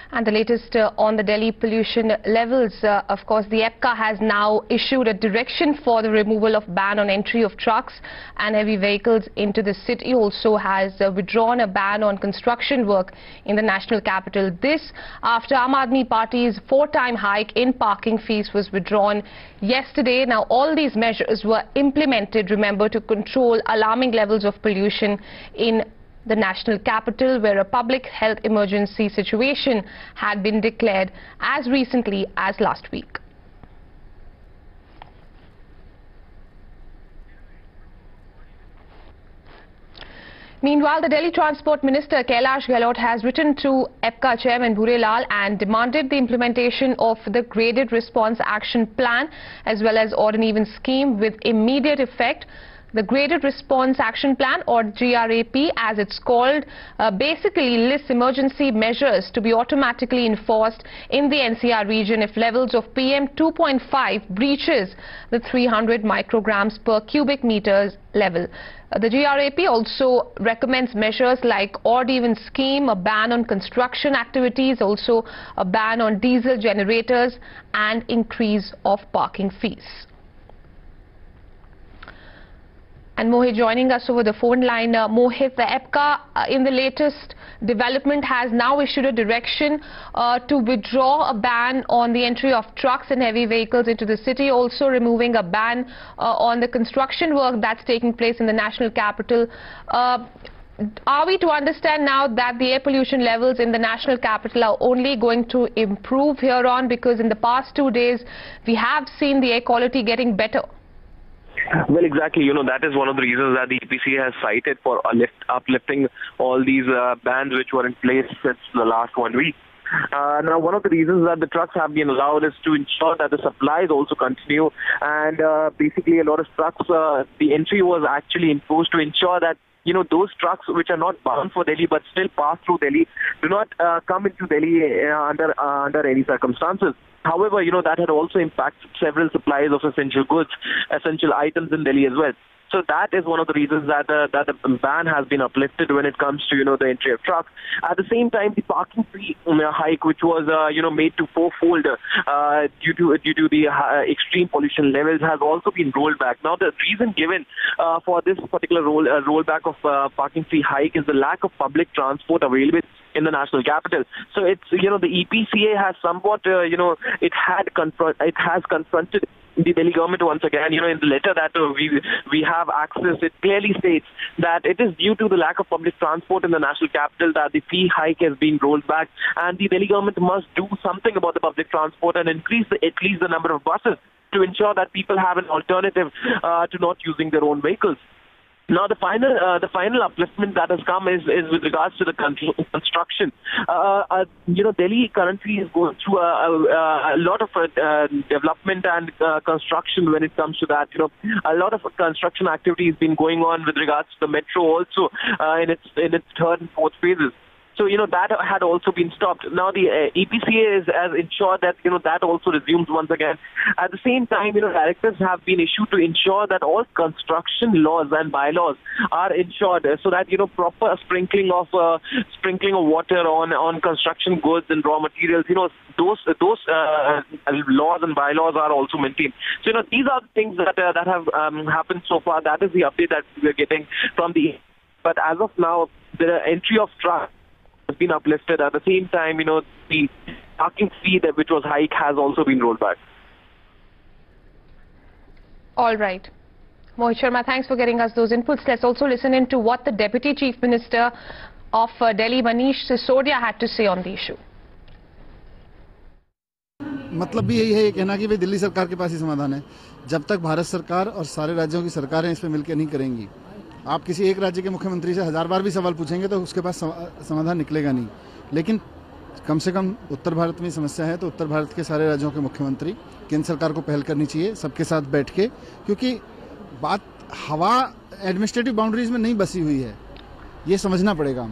And the latest on the Delhi pollution levels, of course, the EPCA has now issued a direction for the removal of ban on entry of trucks and heavy vehicles into the city. Also has withdrawn a ban on construction work in the national capital. This after Aam Aadmi Party's 4-time hike in parking fees was withdrawn yesterday. Now, all these measures were implemented, remember, to control alarming levels of pollution in the national capital, where a public health emergency situation had been declared as recently as last week. Meanwhile, the Delhi Transport Minister Kailash Gehlot has written to EPCA Chairman Bhure Lal and demanded the implementation of the Graded Response Action Plan as well as Odd and Even scheme with immediate effect. The Graded Response Action Plan, or GRAP as it's called, basically lists emergency measures to be automatically enforced in the NCR region if levels of PM 2.5 breaches the 300 micrograms per cubic meters level. The GRAP also recommends measures like odd even scheme, a ban on construction activities, also a ban on diesel generators and increase of parking fees. And Mohit joining us over the phone line. Mohit, the EPCA in the latest development has now issued a direction to withdraw a ban on the entry of trucks and heavy vehicles into the city, also removing a ban on the construction work that's taking place in the national capital. Are we to understand now that the air pollution levels in the national capital are only going to improve here on, because in the past 2 days we have seen the air quality getting better? Well, exactly. That is one of the reasons that the EPCA has cited for uplifting all these bans which were in place since the last 1 week. Now, one of the reasons that the trucks have been allowed is to ensure that the supplies also continue. And basically, a lot of trucks, the entry was actually imposed to ensure that those trucks which are not bound for Delhi but still pass through Delhi do not come into Delhi under any circumstances. However, that had also impacted several supplies of essential goods, essential items in Delhi as well. So that is one of the reasons that the ban has been uplifted when it comes to, the entry of trucks. At the same time, the parking fee hike, which was, made to fourfold due to the extreme pollution levels, has also been rolled back. Now, the reason given for this particular rollback of parking fee hike is the lack of public transport available in the national capital. So it's, the EPCA has somewhat, it has confronted the Delhi government once again. In the letter that we have access, it clearly states that it is due to the lack of public transport in the national capital that the fee hike has been rolled back, and the Delhi government must do something about the public transport and increase at least the number of buses to ensure that people have an alternative to not using their own vehicles. Now, the final upliftment that has come is with regards to the construction. Delhi currently is going through a lot of development and construction when it comes to that. A lot of construction activity has been going on with regards to the metro also in its third and fourth phases. So, that had also been stopped. Now, the EPCA has ensured that, that also resumes once again. At the same time, directives have been issued to ensure that all construction laws and bylaws are ensured so that, proper sprinkling of water on construction goods and raw materials, those laws and bylaws are also maintained. So, these are the things that have happened so far. That is the update that we are getting from the. But as of now, the entry of trucks has been uplifted. At the same time, the parking fee which was hike has also been rolled back. All right. Mohit Sharma, thanks for getting us those inputs. Let's also listen in to what the Deputy Chief Minister of Delhi, Manish Sisodia, had to say on the issue. मतलब भी यही है ये कहना कि भाई दिल्ली सरकार के पास ही समाधान है। जब तक भारत सरकार और सारे राज्यों की सरकारें इस पे मिलकर नहीं करेंगी, आप किसी एक राज्य के मुख्यमंत्री से 1000 बार भी सवाल पूछेंगे तो उसके पास समाधान निकलेगा नहीं। लेकिन कम से कम उत्तर भारत में समस्या है तो उत्तर भारत के सारे राज्यों के मुख्यमंत्री केंद्र सरकार को पहल करनी चाहिए सबके साथ बैठ के, क्योंकि बात हवा एडमिनिस्ट्रेटिव बाउंड्रीज में नहीं बसी हुई है, ये समझना पड़ेगा।